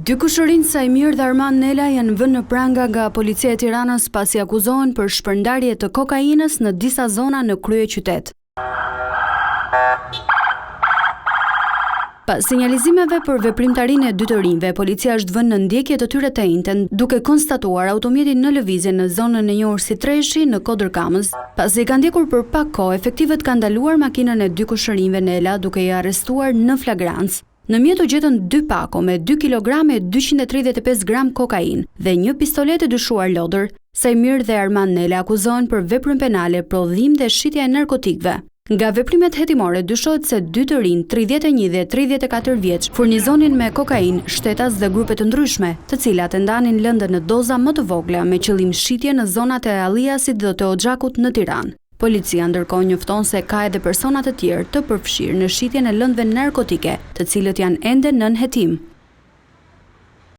Dy kushërinj Sajmir dhe Arman Nela janë vënë në pranga nga policia e Tiranës pasi akuzohen për shpërndarje të kokainës në disa zona në kryeqytet. Pas sinjalizimeve për veprimtarinë e dy të rinjve, policia është vënë në ndjekje të tyre të njëjtën, duke konstatuar automjetin në lëvizje në zonën e njohur si Treshi në Kodër Kamës. Pasi kanë ndjekur për pak kohë, efektivët kanë ndaluar makinën e dy kushërinjve Nela duke i arrestuar në flagrancë. Në mjet u gjetën 2 pako me 2 kg e 235 gram kokain dhe një pistolet e dyshuar lodër. Sajmir dhe Arman Nela akuzohen për veprën penale, prodhim dhe shitja e narkotikëve. Nga veprimet hetimore dyshohet se dy të rinj, 31 dhe 34 vjeç, furnizonin me kokain shtetas dhe grupe të ndryshme, të cilat e ndanin lëndë në doza më të vogla me qëllim shitje në zonat e Alliasit dhe të Oxhakut në Tiranë. Policia ndërkohë njofton se ka edhe persona të tjerë të përfshirë në shitjen e lëndëve narkotike, të cilët janë ende nën hetim.